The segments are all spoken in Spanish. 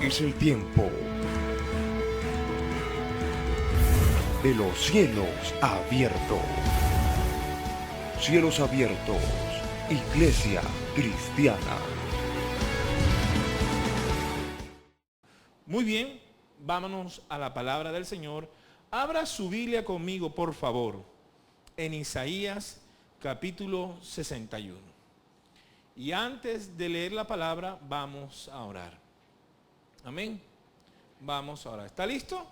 Es el tiempo de los cielos abiertos. Cielos abiertos, Iglesia Cristiana. Muy bien, vámonos a la palabra del Señor. Abra su Biblia conmigo, por favor, en Isaías capítulo 61. Y antes de leer la palabra, vamos a orar. Amén. Vamos a orar. ¿Está listo?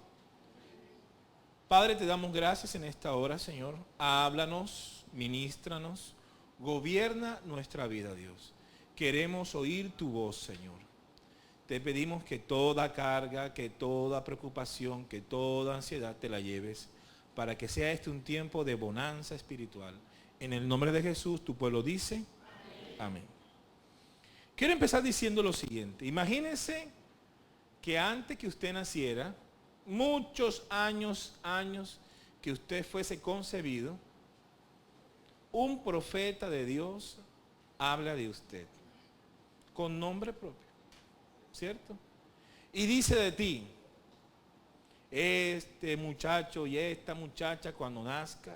Padre, te damos gracias en esta hora, Señor. Háblanos, ministranos, gobierna nuestra vida, Dios. Queremos oír tu voz, Señor. Te pedimos que toda carga, que toda preocupación, que toda ansiedad te la lleves para que sea este un tiempo de bonanza espiritual. En el nombre de Jesús, tu pueblo dice, amén. Quiero empezar diciendo lo siguiente. Imagínense que antes que usted naciera, muchos años que usted fuese concebido, un profeta de Dios habla de usted con nombre propio. ¿Cierto? Y dice de ti, este muchacho y esta muchacha cuando nazca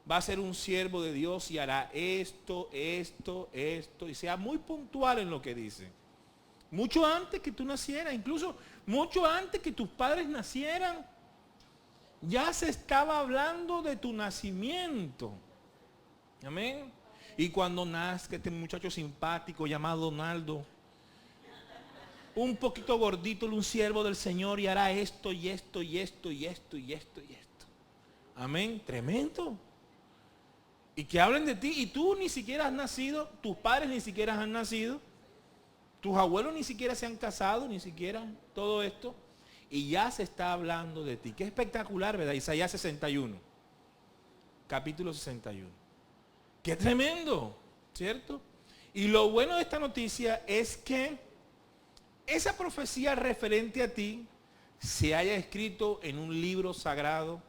va a ser un siervo de Dios y hará esto, y sea muy puntual en lo que dice. Mucho antes que tú nacieras, incluso mucho antes que tus padres nacieran, ya se estaba hablando de tu nacimiento. Amén. Y cuando nazca este muchacho simpático llamado Donaldo, un poquito gordito, un siervo del Señor y hará esto y esto y esto y esto y esto y esto. Amén. Tremendo. Y que hablen de ti y tú ni siquiera has nacido, tus padres ni siquiera han nacido, tus abuelos ni siquiera se han casado, ni siquiera todo esto. Y ya se está hablando de ti. Qué espectacular, ¿verdad? Isaías 61. Capítulo 61. Qué tremendo, ¿cierto? Y lo bueno de esta noticia es que esa profecía referente a ti se haya escrito en un libro sagrado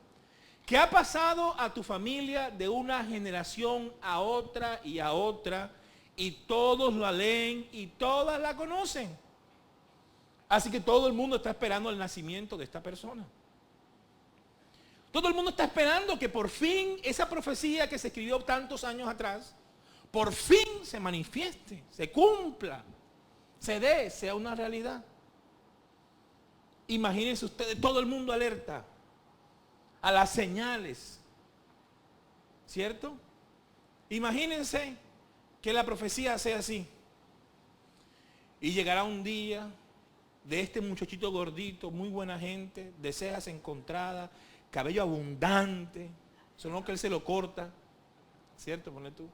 que ha pasado a tu familia de una generación a otra y todos la leen y todas la conocen. Así que todo el mundo está esperando el nacimiento de esta persona. Todo el mundo está esperando que por fin esa profecía que se escribió tantos años atrás, por fin se manifieste, se cumpla, sea una realidad. Imagínense ustedes, todo el mundo alerta a las señales, ¿cierto? Imagínense que la profecía sea así. Y llegará un día de este muchachito gordito, muy buena gente, de cejas encontradas, cabello abundante, solo que él se lo corta, ¿cierto? Ponle tú.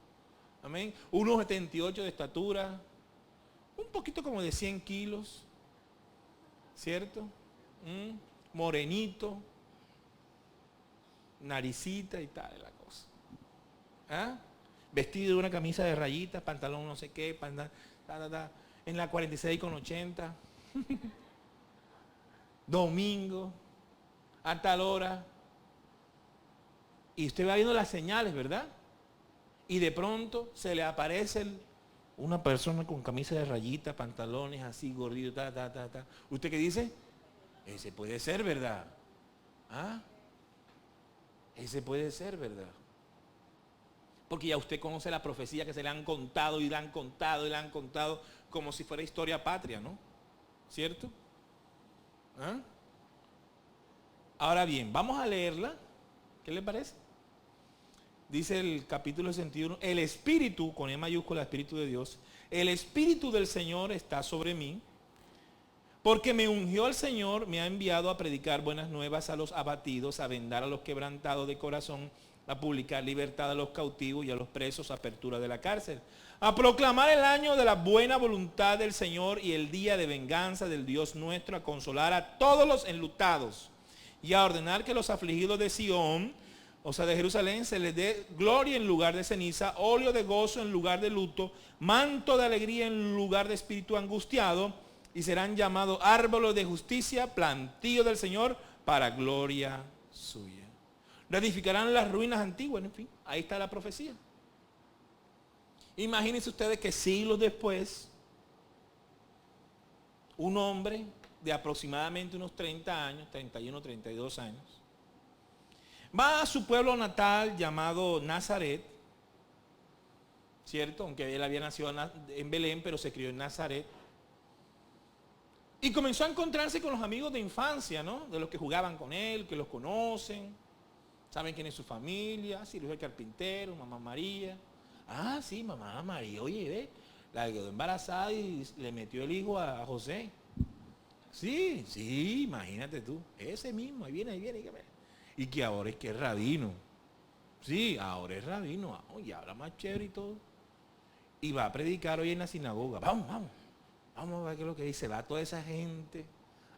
Amén. 1,78 de estatura, un poquito como de 100 kilos, ¿cierto? Morenito, naricita y tal, la cosa. ¿Ah? Vestido de una camisa de rayitas, pantalón no sé qué, en la 46,80. Domingo, a tal hora. Y usted va viendo las señales, ¿verdad? Y de pronto se le aparece una persona con camisa de rayitas, pantalones así, gordito, ¿Usted qué dice? Ese puede ser, ¿verdad? ¿Ah? Ese puede ser, ¿verdad? Porque ya usted conoce la profecía que se le han contado y le han contado y le han contado como si fuera historia patria, ¿no? ¿Cierto? ¿Ah? Ahora bien, vamos a leerla. ¿Qué le parece? Dice el capítulo 61, el Espíritu, con E mayúscula, Espíritu de Dios, el Espíritu del Señor está sobre mí, porque me ungió el Señor, me ha enviado a predicar buenas nuevas a los abatidos, a vendar a los quebrantados de corazón, a publicar libertad a los cautivos y a los presos, apertura de la cárcel, a proclamar el año de la buena voluntad del Señor y el día de venganza del Dios nuestro, a consolar a todos los enlutados y a ordenar que los afligidos de Sión, o sea de Jerusalén, se les dé gloria en lugar de ceniza, óleo de gozo en lugar de luto, manto de alegría en lugar de espíritu angustiado, y serán llamados árboles de justicia, plantío del Señor, para gloria suya. Reedificarán las ruinas antiguas, en fin, ahí está la profecía. Imagínense ustedes que siglos después, un hombre de aproximadamente unos 30 años, 31, 32 años, va a su pueblo natal llamado Nazaret, ¿cierto? Aunque él había nacido en Belén, pero se crió en Nazaret. Y comenzó a encontrarse con los amigos de infancia, ¿no? De los que jugaban con él, que los conocen, saben quién es su familia, cirujano el carpintero, mamá María. Ah, sí, mamá María, oye, ve, la quedó embarazada y le metió el hijo a José. Sí, sí, imagínate tú, ese mismo, ahí viene. Y que ahora es que es rabino. Sí, ahora es rabino, y habla más chévere y todo. Y va a predicar hoy en la sinagoga. Vamos a ver qué es lo que dice. Va toda esa gente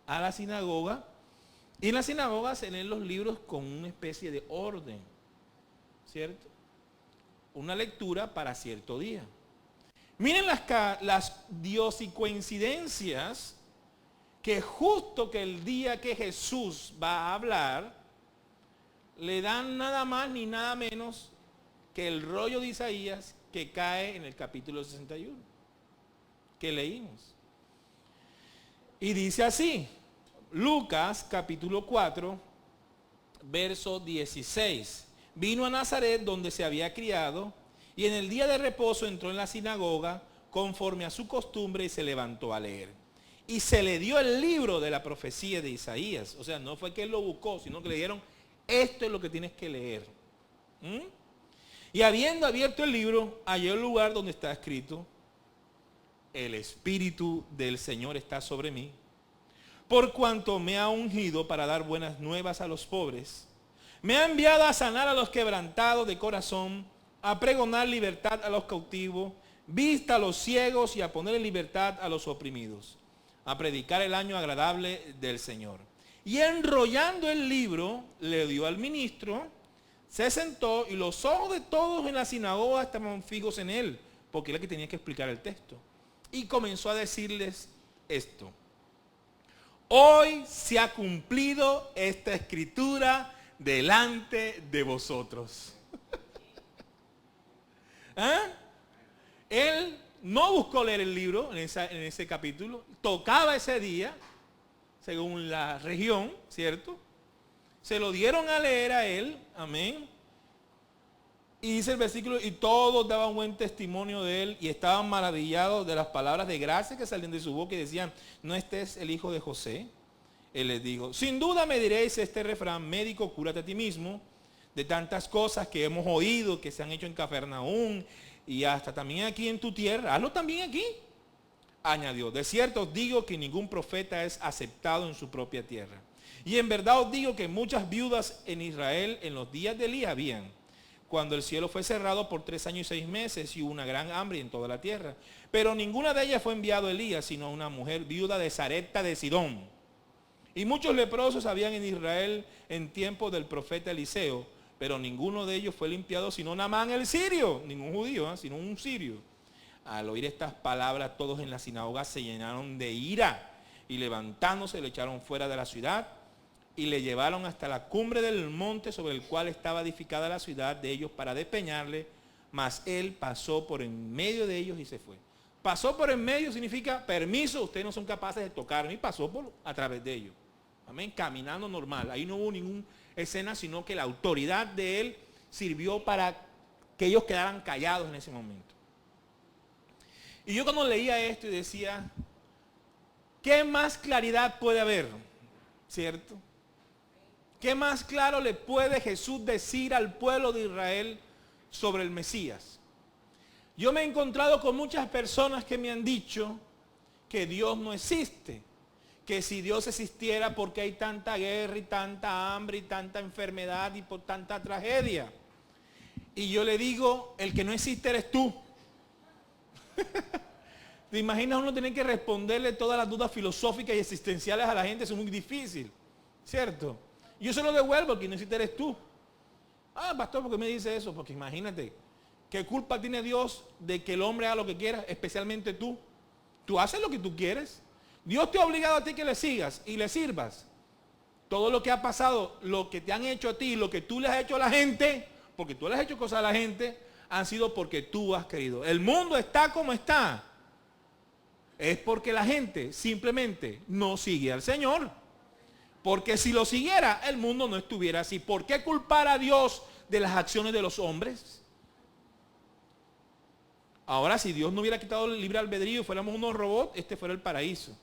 a la sinagoga. Y en la sinagoga se leen los libros con una especie de orden, ¿cierto? Una lectura para cierto día. Miren las diosicoincidencias, que justo que el día que Jesús va a hablar, le dan nada más ni nada menos que el rollo de Isaías que cae en el capítulo 61, que leímos. Y dice así, Lucas capítulo 4, verso 16. Vino a Nazaret donde se había criado, y en el día de reposo entró en la sinagoga conforme a su costumbre y se levantó a leer. Y se le dio el libro de la profecía de Isaías. O sea, no fue que él lo buscó, sino que le dijeron, esto es lo que tienes que leer. Y habiendo abierto el libro, halló el lugar donde está escrito, el Espíritu del Señor está sobre mí, por cuanto me ha ungido para dar buenas nuevas a los pobres. Me ha enviado a sanar a los quebrantados de corazón, a pregonar libertad a los cautivos, vista a los ciegos y a poner en libertad a los oprimidos, a predicar el año agradable del Señor. Y enrollando el libro, le dio al ministro, se sentó y los ojos de todos en la sinagoga estaban fijos en él, porque él es el que tenía que explicar el texto. Y comenzó a decirles esto. Hoy se ha cumplido esta escritura delante de vosotros. Él no buscó leer el libro en ese capítulo, tocaba ese día, según la región, ¿cierto? Se lo dieron a leer a él, amén. Y dice el versículo, y todos daban buen testimonio de él y estaban maravillados de las palabras de gracia que salían de su boca y decían, ¿no este es el hijo de José? Él les dijo, sin duda me diréis este refrán, médico, cúrate a ti mismo, de tantas cosas que hemos oído que se han hecho en Cafarnaúm y hasta también aquí en tu tierra, hazlo también aquí. Añadió, de cierto os digo que ningún profeta es aceptado en su propia tierra. Y en verdad os digo que muchas viudas en Israel en los días de Elías habían, cuando el cielo fue cerrado por 3 años y 6 meses y hubo una gran hambre en toda la tierra. Pero ninguna de ellas fue enviado a Elías, sino a una mujer viuda de Sarepta de Sidón. Y muchos leprosos habían en Israel en tiempo del profeta Eliseo, pero ninguno de ellos fue limpiado, sino Naamán el sirio, ningún judío, sino un sirio. Al oír estas palabras, todos en la sinagoga se llenaron de ira y levantándose le echaron fuera de la ciudad y le llevaron hasta la cumbre del monte sobre el cual estaba edificada la ciudad de ellos para despeñarle, mas él pasó por en medio de ellos y se fue. Pasó por en medio significa permiso, ustedes no son capaces de tocarme, y pasó a través de ellos. Amén, caminando normal. Ahí no hubo ninguna escena, sino que la autoridad de él sirvió para que ellos quedaran callados en ese momento. Y yo cuando leía esto y decía, ¿qué más claridad puede haber? ¿Cierto? ¿Qué más claro le puede Jesús decir al pueblo de Israel sobre el Mesías? Yo me he encontrado con muchas personas que me han dicho que Dios no existe. Que si Dios existiera, ¿por qué hay tanta guerra y tanta hambre y tanta enfermedad y por tanta tragedia? Y yo le digo, el que no existe eres tú. ¿Te imaginas uno tener que responderle todas las dudas filosóficas y existenciales a la gente? Eso es muy difícil, ¿cierto? Yo se lo devuelvo, el que no existe eres tú. Ah, pastor, ¿por qué me dice eso? Porque imagínate, ¿qué culpa tiene Dios de que el hombre haga lo que quiera, especialmente tú? Tú haces lo que tú quieres. Dios te ha obligado a ti que le sigas y le sirvas. Todo lo que ha pasado, lo que te han hecho a ti, lo que tú le has hecho a la gente, porque tú le has hecho cosas a la gente, han sido porque tú has querido. El mundo está como está, Es porque la gente simplemente no sigue al Señor. Porque si lo siguiera, el mundo no estuviera así. ¿Por qué culpar a Dios de las acciones de los hombres? Ahora, si Dios no hubiera quitado el libre albedrío y fuéramos unos robots, este fuera el paraíso.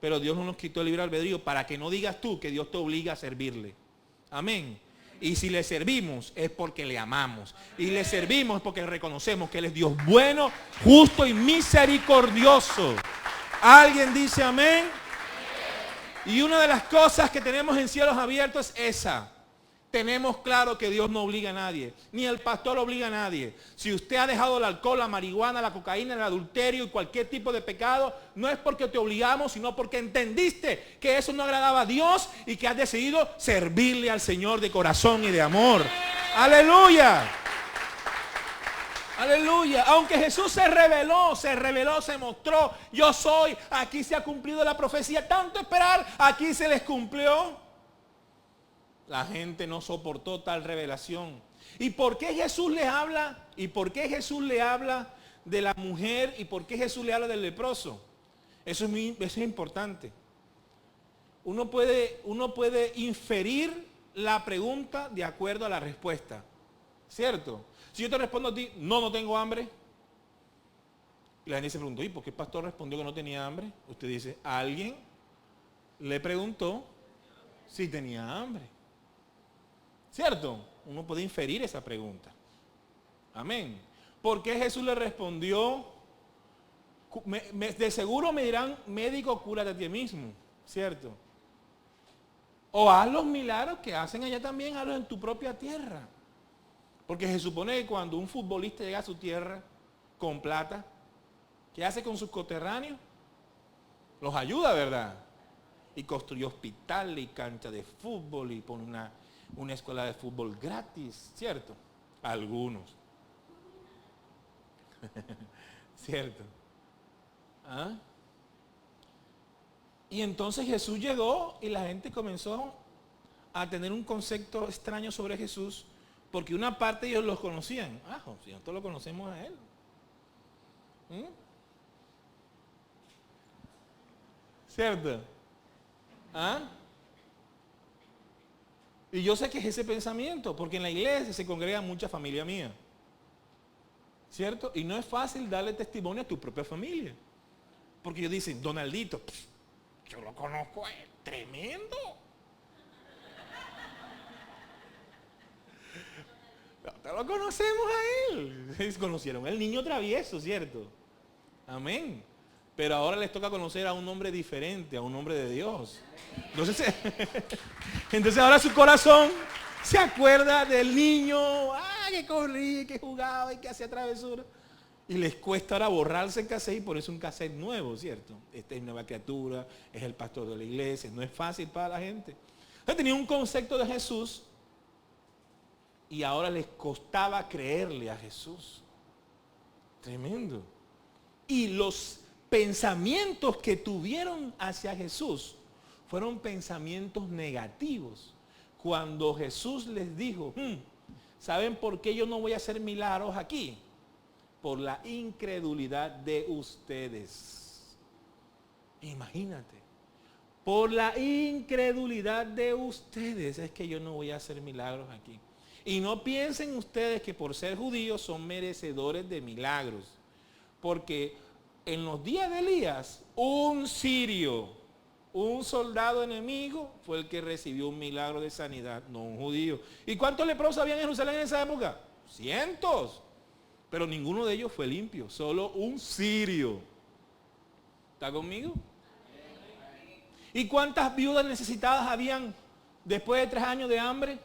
Pero Dios no nos quitó el libre albedrío para que no digas tú que Dios te obliga a servirle. Amén. Y si le servimos es porque le amamos. Y le servimos es porque reconocemos que Él es Dios bueno, justo y misericordioso. ¿Alguien dice amén? Y una de las cosas que tenemos en cielos abiertos es esa. Tenemos claro que Dios no obliga a nadie, ni el pastor obliga a nadie. Si usted ha dejado el alcohol, la marihuana, la cocaína, el adulterio y cualquier tipo de pecado, no es porque te obligamos, sino porque entendiste que eso no agradaba a Dios y que has decidido servirle al Señor de corazón y de amor. ¡Aleluya! Aleluya. Aunque Jesús se reveló, se mostró. Yo soy. Aquí se ha cumplido la profecía. Tanto esperar, aquí se les cumplió. La gente no soportó tal revelación. ¿Y por qué Jesús les habla? ¿Y por qué Jesús le habla de la mujer? ¿Y por qué Jesús le habla del leproso? Eso es importante. Uno puede inferir la pregunta de acuerdo a la respuesta. ¿Cierto? Si yo te respondo a ti, no tengo hambre. Y la gente se preguntó, ¿y por qué el pastor respondió que no tenía hambre? Usted dice, alguien le preguntó si tenía hambre. ¿Cierto? Uno puede inferir esa pregunta. Amén. ¿Por qué Jesús le respondió? De seguro me dirán, médico, cúrate a ti mismo. ¿Cierto? O haz los milagros que hacen allá también, hazlos en tu propia tierra. Porque se supone que cuando un futbolista llega a su tierra con plata, ¿qué hace con sus coterráneos? Los ayuda, ¿verdad? Y construye hospitales y cancha de fútbol y pone una escuela de fútbol gratis, ¿cierto? Algunos. ¿Cierto? ¿Ah? Y entonces Jesús llegó y la gente comenzó a tener un concepto extraño sobre Jesús, porque una parte de ellos los conocían. Si nosotros lo conocemos a Él. ¿Cierto? ¿Ah? Y yo sé que es ese pensamiento, porque en la iglesia se congrega mucha familia mía. ¿Cierto? Y no es fácil darle testimonio a tu propia familia. Porque ellos dicen, Donaldito, yo lo conozco, es tremendo. No lo conocemos a él. Conocieron al niño travieso, ¿cierto? Amén. Pero ahora les toca conocer a un hombre diferente, a un hombre de Dios. Entonces ahora su corazón se acuerda del niño, que corría, que jugaba y que hacía travesura. Y les cuesta ahora borrarse el cassette y ponerse un cassette nuevo, ¿cierto? Esta es nueva criatura, es el pastor de la iglesia, no es fácil para la gente. Entonces tenía un concepto de Jesús y ahora les costaba creerle a Jesús. Tremendo. Y los pensamientos que tuvieron hacia Jesús fueron pensamientos negativos. Cuando Jesús les dijo, ¿saben por qué yo no voy a hacer milagros aquí? Por la incredulidad de ustedes. Imagínate. Por la incredulidad de ustedes es que yo no voy a hacer milagros aquí. Y no piensen ustedes que por ser judíos son merecedores de milagros. Porque en los días de Elías, un sirio, un soldado enemigo, fue el que recibió un milagro de sanidad, no un judío. ¿Y cuántos leprosos había en Jerusalén en esa época? Cientos. Pero ninguno de ellos fue limpio, solo un sirio. ¿Está conmigo? ¿Y cuántas viudas necesitadas habían después de 3 años de hambre?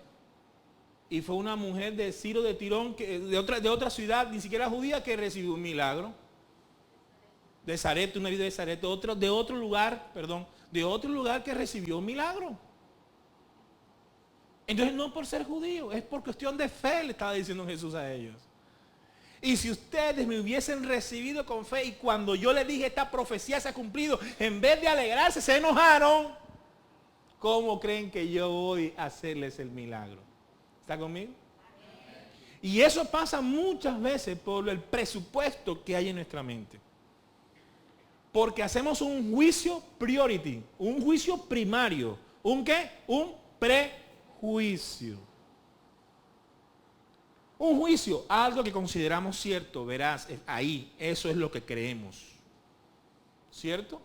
Y fue una mujer de Ciro de Tirón, de otra ciudad, ni siquiera judía, que recibió un milagro. De Sarepta, una viuda de Sarepta, de otro lugar que recibió un milagro. Entonces no por ser judío, es por cuestión de fe, le estaba diciendo Jesús a ellos. Y si ustedes me hubiesen recibido con fe y cuando yo les dije esta profecía se ha cumplido, en vez de alegrarse se enojaron, ¿cómo creen que yo voy a hacerles el milagro? ¿Está conmigo? Y eso pasa muchas veces por el presupuesto que hay en nuestra mente. Porque hacemos un juicio priority, un juicio primario. ¿Un qué? Un prejuicio. Un juicio, algo que consideramos cierto, verás, ahí, eso es lo que creemos. ¿Cierto?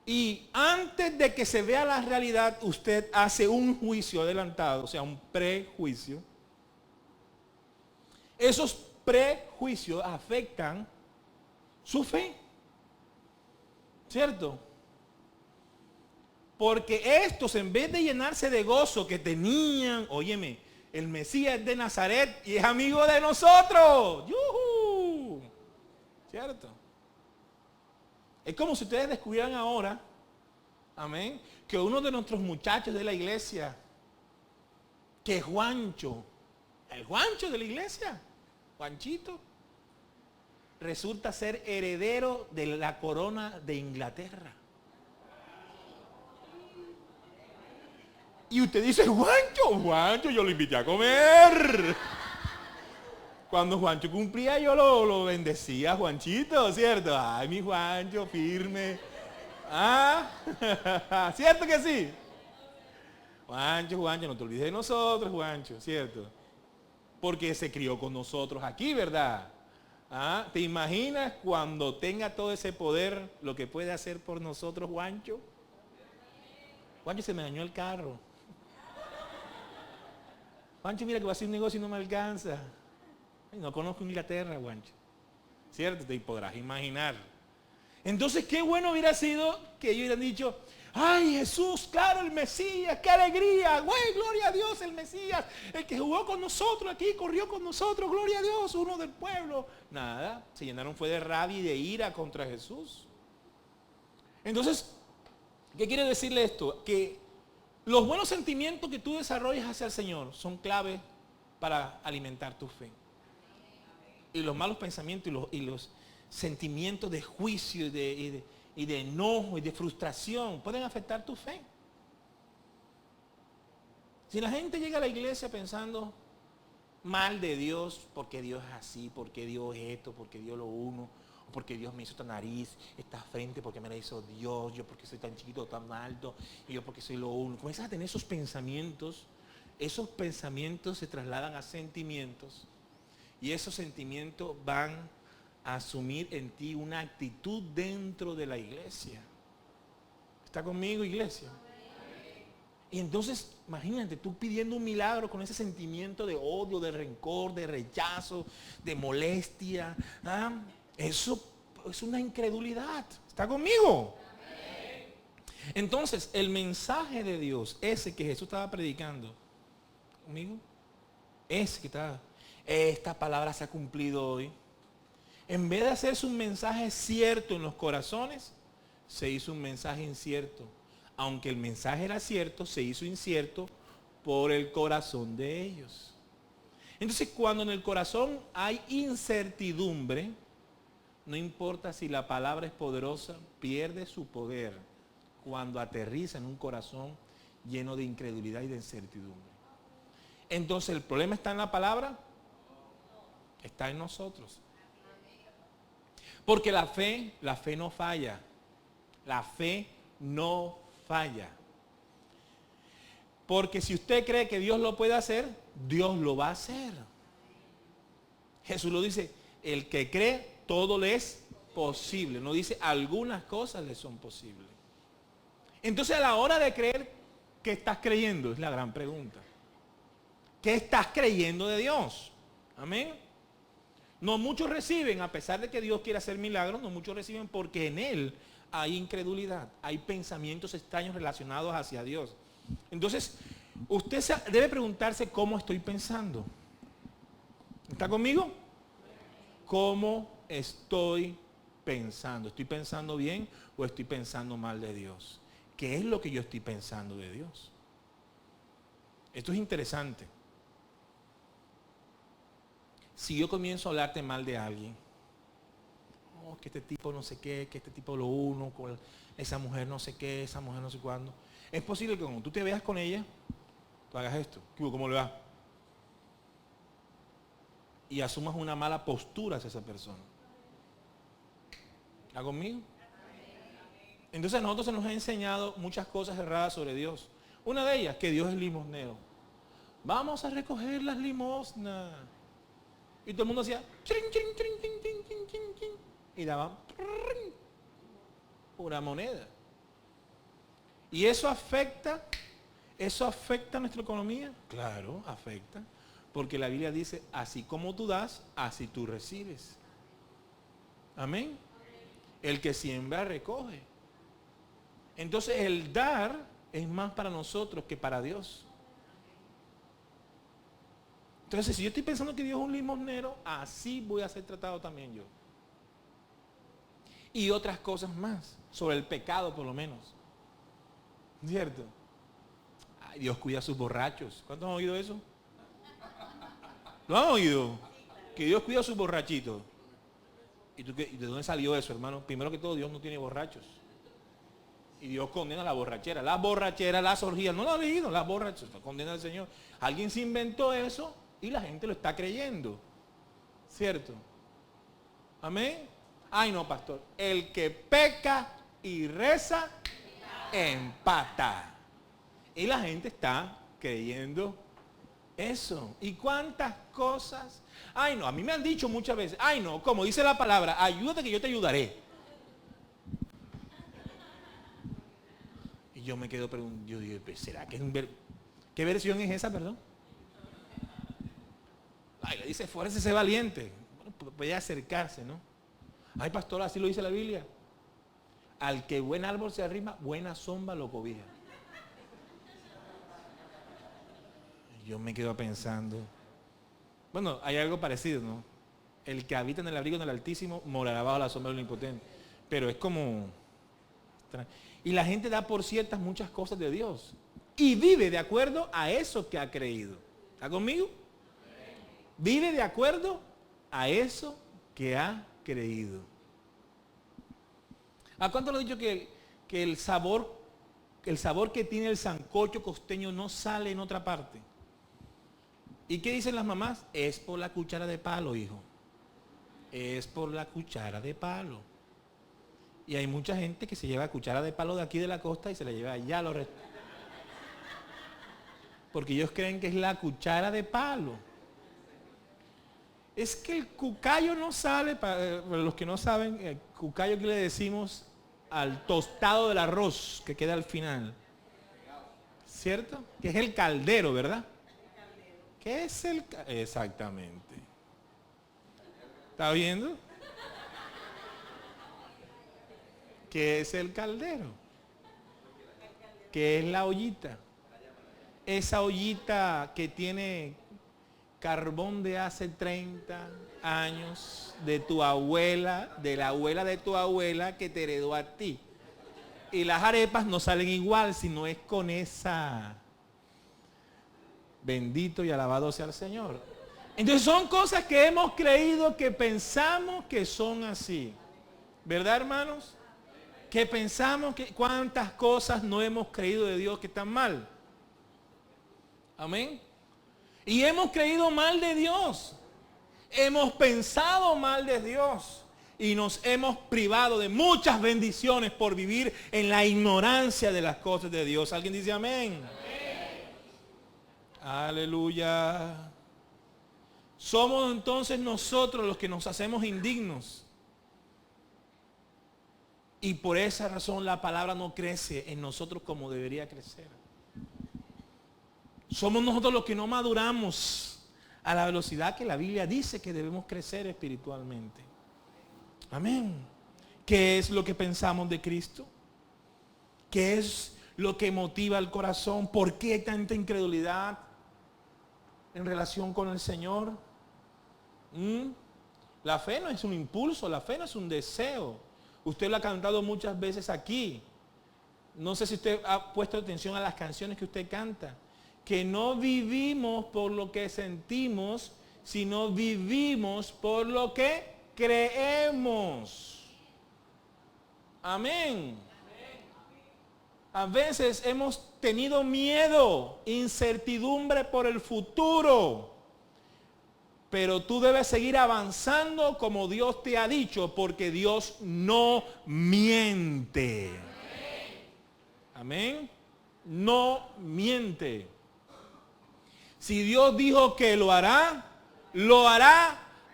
Y antes de que se vea la realidad, usted hace un juicio adelantado, o sea, un prejuicio. Esos prejuicios afectan su fe. ¿Cierto? Porque estos, en vez de llenarse de gozo que tenían, óyeme, el Mesías es de Nazaret y es amigo de nosotros. ¡Yujú! ¿Cierto? Es como si ustedes descubrieran ahora, amén, que uno de nuestros muchachos de la iglesia, que es Juancho, el Juancho de la iglesia, Juanchito, resulta ser heredero de la corona de Inglaterra. Y usted dice, Juancho, yo lo invité a comer. Cuando Juancho cumplía, yo lo bendecía, Juanchito, ¿cierto? Ay, mi Juancho, firme. ¿Ah? ¿Cierto que sí? Juancho, no te olvides de nosotros, Juancho, ¿cierto? Porque se crió con nosotros aquí, ¿verdad? ¿Ah? ¿Te imaginas cuando tenga todo ese poder lo que puede hacer por nosotros, Juancho? Juancho, se me dañó el carro. Juancho, mira que va a hacer un negocio y no me alcanza. Ay, no conozco Inglaterra, Juancho. ¿Cierto? Te podrás imaginar. Entonces, qué bueno hubiera sido que ellos hubieran dicho, ay, Jesús, claro, el Mesías, qué alegría, güey, gloria a Dios, el Mesías, el que jugó con nosotros aquí, corrió con nosotros, gloria a Dios, uno del pueblo. Nada, se llenaron fue de rabia y de ira contra Jesús. Entonces, ¿qué quiere decirle esto? Que los buenos sentimientos que tú desarrollas hacia el Señor son clave para alimentar tu fe. Y los malos pensamientos y los sentimientos de juicio y de enojo y de frustración pueden afectar tu fe. Si la gente llega a la iglesia pensando mal de Dios, porque Dios es así, porque Dios es esto, porque Dios lo uno, o porque Dios me hizo esta nariz, esta frente, porque me la hizo Dios, yo porque soy tan chiquito, tan alto, y yo porque soy lo uno. Comienzas a tener esos pensamientos se trasladan a sentimientos, y esos sentimientos van a asumir en ti una actitud dentro de la iglesia. ¿Está conmigo, iglesia? Y entonces, imagínate, tú pidiendo un milagro con ese sentimiento de odio, de rencor, de rechazo, de molestia. ¿Ah? Eso es una incredulidad. ¿Está conmigo? Entonces, el mensaje de Dios, ese que Jesús estaba predicando, ¿conmigo? Ese que estaba, esta palabra se ha cumplido hoy. En vez de hacerse un mensaje cierto en los corazones, se hizo un mensaje incierto. Aunque el mensaje era cierto, se hizo incierto por el corazón de ellos. Entonces, cuando en el corazón hay incertidumbre, no importa si la palabra es poderosa, pierde su poder cuando aterriza en un corazón lleno de incredulidad y de incertidumbre. Entonces, ¿el problema está en la palabra? Está en nosotros. Porque la fe no falla. La fe no falla. Porque si usted cree que Dios lo puede hacer, Dios lo va a hacer. Jesús lo dice, el que cree, todo le es posible. No dice, algunas cosas le son posibles. Entonces, a la hora de creer, ¿qué estás creyendo? Es la gran pregunta. ¿Qué estás creyendo de Dios? Amén. No muchos reciben, a pesar de que Dios quiere hacer milagros, no muchos reciben porque en Él hay incredulidad, hay pensamientos extraños relacionados hacia Dios. Entonces, usted debe preguntarse cómo estoy pensando. ¿Está conmigo? ¿Cómo estoy pensando? ¿Estoy pensando bien o estoy pensando mal de Dios? ¿Qué es lo que yo estoy pensando de Dios? Esto es interesante. Si yo comienzo a hablarte mal de alguien, oh, que este tipo no sé qué, que este tipo lo uno, con esa mujer no sé qué, esa mujer no sé cuándo, es posible que cuando tú te veas con ella, tú hagas esto. ¿Cómo le va? Y asumas una mala postura hacia esa persona. ¿Está conmigo? Entonces a nosotros se nos ha enseñado muchas cosas erradas sobre Dios. Una de ellas, que Dios es limosnero. Vamos a recoger las limosnas. Y todo el mundo hacía chrin, chrin, chrin, chrin, chrin, chrin, chrin, chrin, y daban una moneda. ¿Y eso afecta a nuestra economía? Claro, afecta. Porque la Biblia dice, así como tú das, así tú recibes. Amén. El que siembra, recoge. Entonces el dar es más para nosotros que para Dios. Entonces si yo estoy pensando que Dios es un limosnero, así voy a ser tratado también yo. Y otras cosas más, sobre el pecado por lo menos. ¿Cierto? Ay, Dios cuida a sus borrachos. ¿Cuántos han oído eso? ¿Lo han oído? Que Dios cuida a sus borrachitos. ¿Y tú qué? ¿De dónde salió eso, hermano? Primero que todo, Dios no tiene borrachos. Y Dios condena la borrachera, las orgías. No lo ha leído, las borracheras. Condena al Señor. Alguien se inventó eso y la gente lo está creyendo. ¿Cierto? Amén. Ay, no, pastor. El que peca y reza, empata. Y la gente está creyendo eso. ¿Y cuántas cosas? Ay, no, a mí me han dicho muchas veces, ay, no, como dice la palabra, ayúdate que yo te ayudaré. Y yo me quedo preguntando, yo digo, ¿será que es qué versión es esa, perdón? Ay, le dice, fuércese valiente. Bueno, puede acercarse, ¿no? Ay, pastor, así lo dice la Biblia. Al que buen árbol se arrima, buena sombra lo cobija. Yo me quedo pensando. Bueno, hay algo parecido, ¿no? El que habita en el abrigo del Altísimo morará bajo la sombra del Omnipotente. Pero es como... Y la gente da por ciertas muchas cosas de Dios. Y vive de acuerdo a eso que ha creído. ¿Está conmigo? Vive de acuerdo a eso que ha creído. ¿A cuánto lo he dicho que el sabor que tiene el sancocho costeño no sale en otra parte? ¿Y qué dicen las mamás? Es por la cuchara de palo, hijo. Es por la cuchara de palo. Y hay mucha gente que se lleva cuchara de palo de aquí de la costa y se la lleva allá a los restaurantes. Porque ellos creen que es la cuchara de palo. Es que el cucayo no sale, para los que no saben, el cucayo que le decimos al tostado del arroz que queda al final. ¿Cierto? Que es el caldero, ¿verdad? ¿Qué es el caldero? Exactamente. ¿Está viendo? ¿Qué es el caldero? ¿Qué es la ollita? Esa ollita que tiene carbón de hace 30 años, de tu abuela, de la abuela de tu abuela que te heredó a ti. Y las arepas no salen igual si no es con esa. Bendito y alabado sea el Señor. Entonces son cosas que hemos creído, que pensamos que son así. ¿Verdad, hermanos? Que pensamos que cuántas cosas no hemos creído de Dios que están mal. Amén. Y hemos creído mal de Dios. Hemos pensado mal de Dios. Y nos hemos privado de muchas bendiciones por vivir en la ignorancia de las cosas de Dios. ¿Alguien dice amén? Amén. Aleluya. Somos entonces nosotros los que nos hacemos indignos. Y por esa razón la palabra no crece en nosotros como debería crecer. Somos nosotros los que no maduramos a la velocidad que la Biblia dice que debemos crecer espiritualmente. Amén. ¿Qué es lo que pensamos de Cristo? ¿Qué es lo que motiva el corazón? ¿Por qué tanta incredulidad en relación con el Señor? La fe no es un impulso, la fe no es un deseo. Usted lo ha cantado muchas veces aquí. No sé si usted ha puesto atención a las canciones que usted canta. Que no vivimos por lo que sentimos, sino vivimos por lo que creemos. Amén. A veces hemos tenido miedo, incertidumbre por el futuro. Pero tú debes seguir avanzando como Dios te ha dicho, porque Dios no miente. Amén. No miente. Si Dios dijo que lo hará,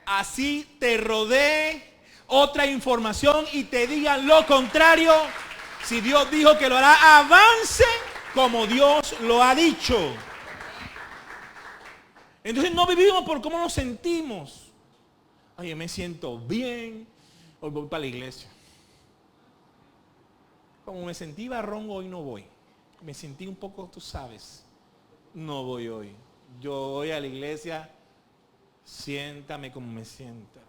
así te rodee otra información y te digan lo contrario. Si Dios dijo que lo hará, avance como Dios lo ha dicho. Entonces no vivimos por cómo nos sentimos. Oye, me siento bien, hoy voy para la iglesia. Como me sentí barrón, hoy no voy. Me sentí un poco, tú sabes, no voy hoy. Yo voy a la iglesia, siéntame como me sienta.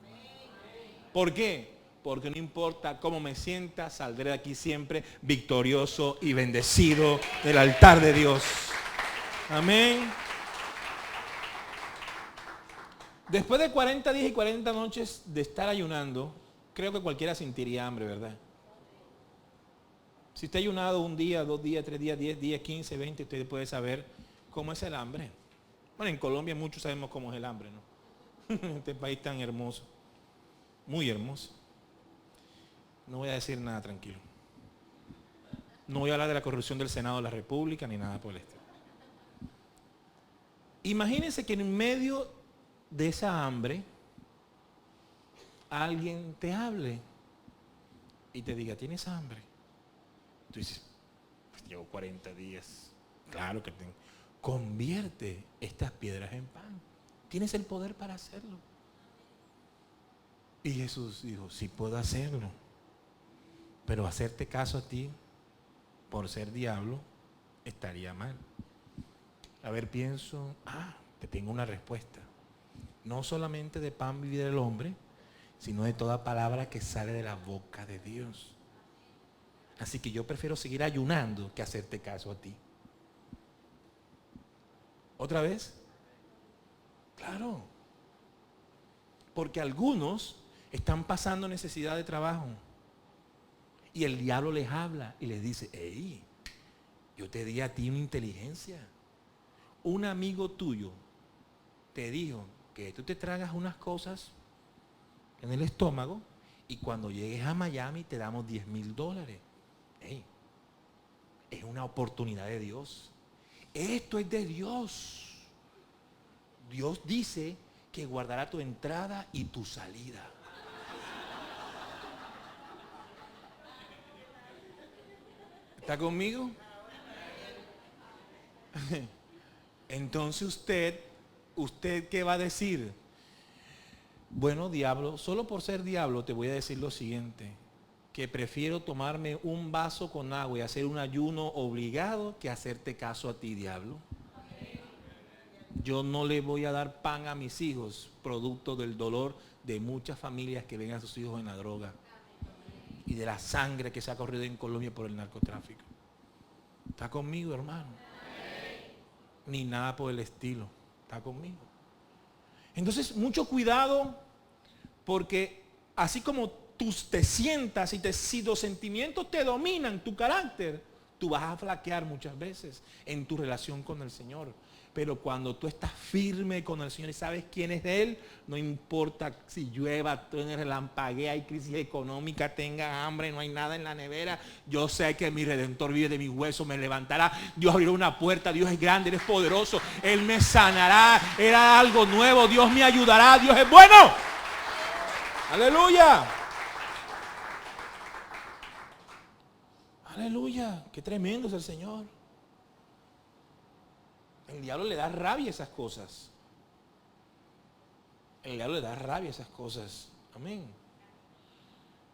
¿Por qué? Porque no importa cómo me sienta, saldré de aquí siempre victorioso y bendecido del altar de Dios. Amén. Después de 40 días y 40 noches de estar ayunando, creo que cualquiera sentiría hambre, ¿verdad? Si usted ha ayunado un día, 2 días, 3 días, 10 días, 15, 20, usted puede saber cómo es el hambre. Bueno, en Colombia muchos sabemos cómo es el hambre, ¿no? Este país tan hermoso, muy hermoso. No voy a decir nada, tranquilo. No voy a hablar de la corrupción del Senado de la República ni nada por el estilo. Imagínense que en medio de esa hambre alguien te hable y te diga, ¿tienes hambre? Tú dices, pues llevo 40 días. Claro que tengo. Convierte estas piedras en pan. Tienes el poder para hacerlo. Y Jesús dijo, sí puedo hacerlo. Pero hacerte caso a ti por ser diablo estaría mal. A ver, pienso, te tengo una respuesta. No solamente de pan vivirá el hombre, sino de toda palabra que sale de la boca de Dios. Así que yo prefiero seguir ayunando que hacerte caso a ti. ¿Otra vez? Claro. Porque algunos están pasando necesidad de trabajo. Y el diablo les habla y les dice, hey, yo te di a ti una inteligencia. Un amigo tuyo te dijo que tú te tragas unas cosas en el estómago y cuando llegues a Miami te damos $10,000. Hey, es una oportunidad de Dios. Esto es de Dios. Dios dice que guardará tu entrada y tu salida. ¿Está conmigo? Entonces usted ¿qué va a decir? Bueno, diablo, solo por ser diablo te voy a decir lo siguiente, que prefiero tomarme un vaso con agua y hacer un ayuno obligado que hacerte caso a ti, diablo. Yo no le voy a dar pan a mis hijos, producto del dolor de muchas familias que ven a sus hijos en la droga y de la sangre que se ha corrido en Colombia por el narcotráfico. ¿Está conmigo, hermano? Ni nada por el estilo. ¿Está conmigo? Entonces, mucho cuidado, porque así como tú te sientas y si los sentimientos te dominan tu carácter, tú vas a flaquear muchas veces en tu relación con el Señor. Pero cuando tú estás firme con el Señor y sabes quién es Él, no importa si llueva, truene, relampaguea, hay crisis económica, tenga hambre, no hay nada en la nevera. Yo sé que mi Redentor vive de mis huesos, me levantará. Dios abrirá una puerta, Dios es grande, Él es poderoso. Él me sanará, era algo nuevo, Dios me ayudará, Dios es bueno. Aleluya. Aleluya, qué tremendo es el Señor. El diablo le da rabia a esas cosas. El diablo le da rabia a esas cosas. Amén.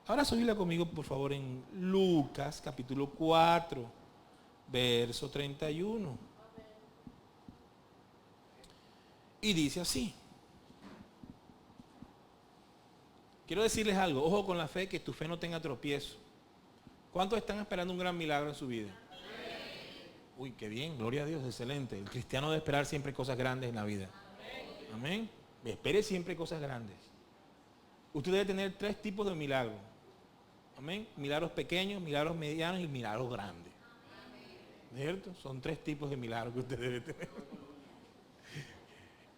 Ahora subíla conmigo, por favor, en Lucas, capítulo 4, verso 31. Y dice así. Quiero decirles algo. Ojo con la fe, que tu fe no tenga tropiezo. ¿Cuántos están esperando un gran milagro en su vida? Uy, qué bien, gloria a Dios, excelente. El cristiano debe esperar siempre cosas grandes en la vida. Amén. Espere siempre cosas grandes. Usted debe tener 3 tipos de milagros. Amén. Milagros pequeños, milagros medianos y milagros grandes. ¿Cierto? Son 3 tipos de milagros que usted debe tener.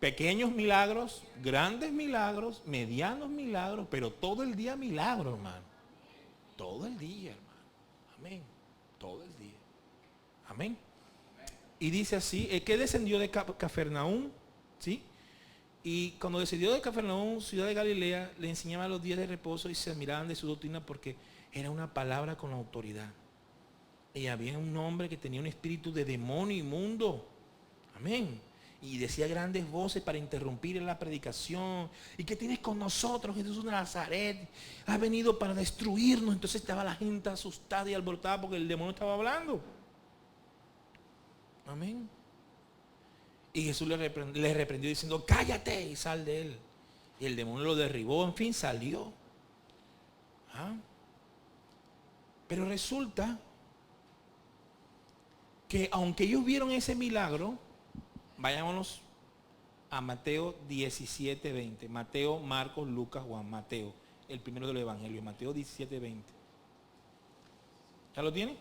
Pequeños milagros, grandes milagros, medianos milagros, pero todo el día milagros, hermano. Todo el día, hermano. Amén. Todo el día. Amén. Y dice así, que descendió de Cafarnaúm, ¿sí? Y cuando descendió de Cafarnaúm, ciudad de Galilea, le enseñaba los días de reposo y se admiraban de su doctrina porque era una palabra con autoridad. Y había un hombre que tenía un espíritu de demonio inmundo. Amén. Y decía grandes voces para interrumpir la predicación. ¿Y qué tienes con nosotros, Jesús de Nazaret? Has venido para destruirnos. Entonces estaba la gente asustada y alborotada porque el demonio estaba hablando. Amén. Y Jesús le reprendió diciendo, cállate y sal de él. Y el demonio lo derribó, en fin, salió. ¿Ah? Pero resulta que aunque ellos vieron ese milagro, vayámonos a Mateo 17:20. Mateo, Marcos, Lucas, Juan. Mateo, el primero de los evangelios. Mateo 17:20. ¿Ya lo tiene?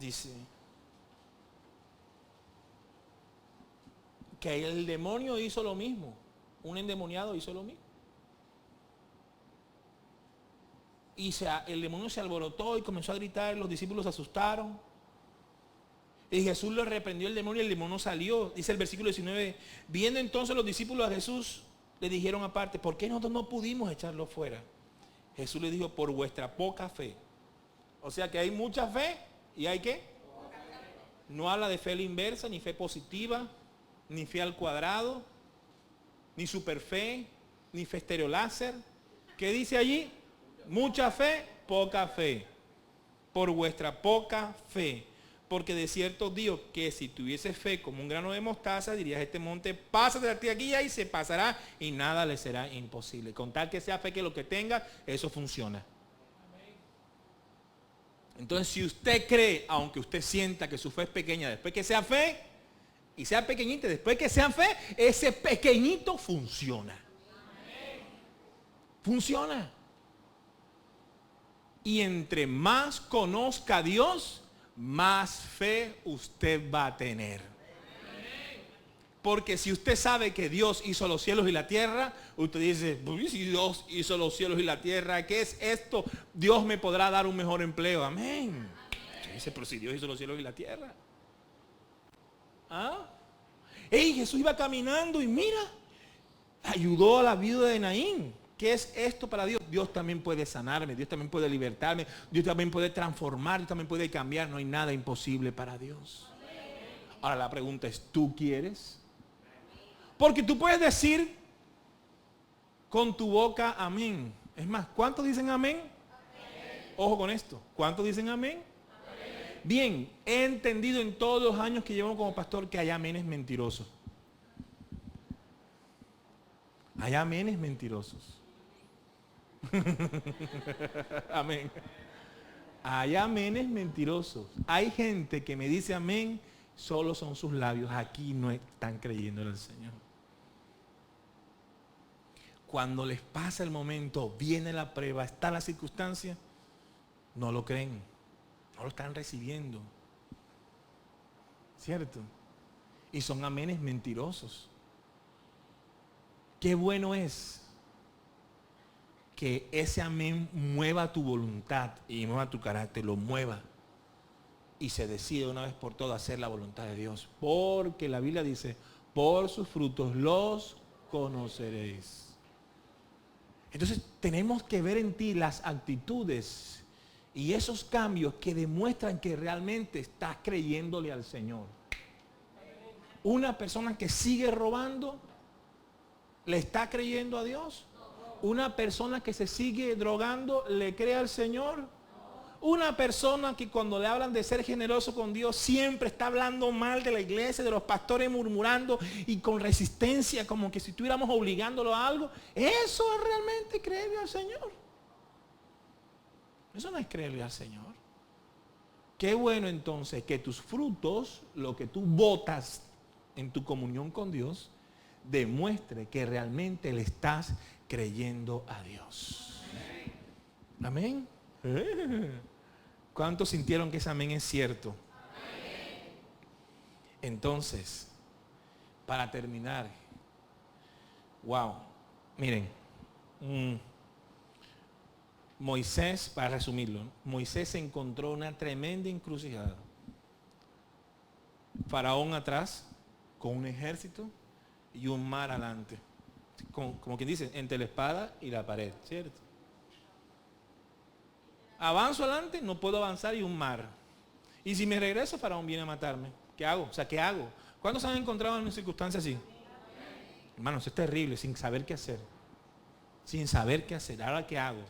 Dice que el demonio hizo lo mismo. Un endemoniado hizo lo mismo. Y el demonio se alborotó y comenzó a gritar. Los discípulos se asustaron. Y Jesús le reprendió el demonio salió. Dice el versículo 19. Viendo entonces los discípulos a Jesús, le dijeron aparte, ¿por qué nosotros no pudimos echarlo fuera? Jesús le dijo, por vuestra poca fe. O sea que hay mucha fe y hay ¿qué? No habla de fe a la inversa, ni fe positiva, ni fe al cuadrado, ni superfe, ni fe estereoláser. ¿Qué dice allí? Mucha fe, poca fe. Por vuestra poca fe. Porque de cierto os digo que si tuviese fe como un grano de mostaza, dirías a este monte, pásate de aquí y se pasará y nada le será imposible. Con tal que sea fe que lo que tenga, eso funciona. Entonces, si usted cree, aunque usted sienta que su fe es pequeña, después que sea fe, y sea pequeñita, después que sea fe, ese pequeñito funciona. Funciona. Y entre más conozca a Dios, más fe usted va a tener. Porque si usted sabe que Dios hizo los cielos y la tierra, usted dice, pues si Dios hizo los cielos y la tierra, ¿qué es esto? Dios me podrá dar un mejor empleo. Amén. Usted dice, pero si Dios hizo los cielos y la tierra. ¿Ah? Ey, Jesús iba caminando y mira, ayudó a la viuda de Naín. ¿Qué es esto para Dios? Dios también puede sanarme, Dios también puede libertarme, Dios también puede transformar, Dios también puede cambiar. No hay nada imposible para Dios. Ahora la pregunta es, ¿tú quieres? Porque tú puedes decir con tu boca amén. Es más, ¿cuántos dicen amén? Amén. Ojo con esto. ¿Cuántos dicen amén? Amén. Bien, he entendido en todos los años que llevo como pastor que hay amenes mentirosos. Hay amenes mentirosos. Amén. Hay amenes mentirosos. Hay gente que me dice amén, solo son sus labios. Aquí no están creyendo en el Señor. Cuando les pasa el momento, viene la prueba, está la circunstancia, no lo creen, no lo están recibiendo. ¿Cierto? Y son amenes mentirosos. Qué bueno es que ese amén mueva tu voluntad y mueva tu carácter, lo mueva y se decide una vez por todas hacer la voluntad de Dios. Porque la Biblia dice, por sus frutos los conoceréis. Entonces tenemos que ver en ti las actitudes y esos cambios que demuestran que realmente estás creyéndole al Señor. Una persona que sigue robando, ¿le está creyendo a Dios? Una persona que se sigue drogando, ¿le cree al Señor? Una persona que cuando le hablan de ser generoso con Dios siempre está hablando mal de la iglesia, de los pastores, murmurando y con resistencia, como que si estuviéramos obligándolo a algo. Eso es realmente creerle al Señor. Eso no es creerle al Señor. Qué bueno entonces que tus frutos, lo que tú botas en tu comunión con Dios, demuestre que realmente le estás creyendo a Dios. Amén. ¿Cuántos sintieron que ese amén es cierto? Amén. Entonces, para terminar, wow, miren, Moisés, para resumirlo, Moisés encontró una tremenda encrucijada. Faraón atrás, con un ejército y un mar adelante. Como quien dice, entre la espada y la pared, ¿cierto? Avanzo adelante, no puedo avanzar y un mar. Y si me regreso, Faraón viene a matarme. ¿Qué hago? O sea, ¿qué hago? ¿Cuántos han encontrado en una circunstancia así? Hermanos, es terrible, sin saber qué hacer. Sin saber qué hacer. ¿Ahora qué hago?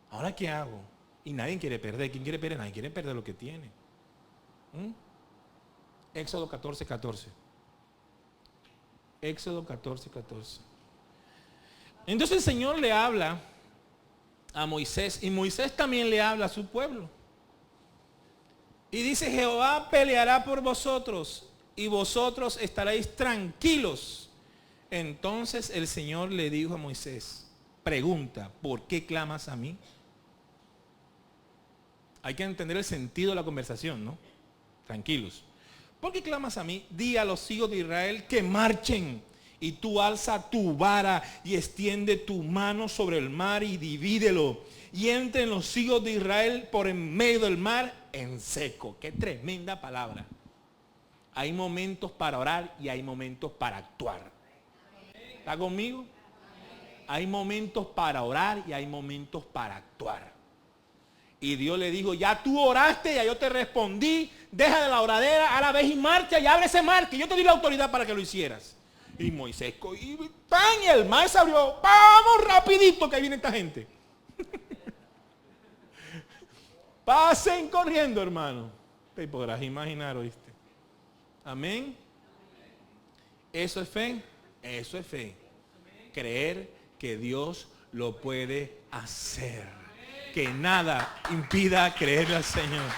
¿Ahora qué hago? Y nadie quiere perder. ¿Quién quiere perder? Nadie quiere perder lo que tiene. Éxodo 14:14. Éxodo 14:14. Entonces el Señor le habla a Moisés y Moisés también le habla a su pueblo. Y dice, Jehová peleará por vosotros y vosotros estaréis tranquilos. Entonces el Señor le dijo a Moisés, pregunta, ¿por qué clamas a mí? Hay que entender el sentido de la conversación, ¿no? Tranquilos. ¿Por qué clamas a mí? Di a los hijos de Israel que marchen. Y tú alza tu vara y extiende tu mano sobre el mar y divídelo. Y entren los hijos de Israel por en medio del mar en seco. Qué tremenda palabra. Hay momentos para orar y hay momentos para actuar. ¿Está conmigo? Hay momentos para orar y hay momentos para actuar. Y Dios le dijo, ya tú oraste, ya yo te respondí, deja de la oradera, a la vez y marcha y abre ese mar, que yo te di la autoridad para que lo hicieras. Y Moisés, y el mar se abrió, vamos rapidito que ahí viene esta gente. Pasen corriendo, hermano. Te podrás imaginar, ¿oíste? Amén. Eso es fe. Eso es fe. Creer que Dios lo puede hacer. Que nada impida creerle al Señor.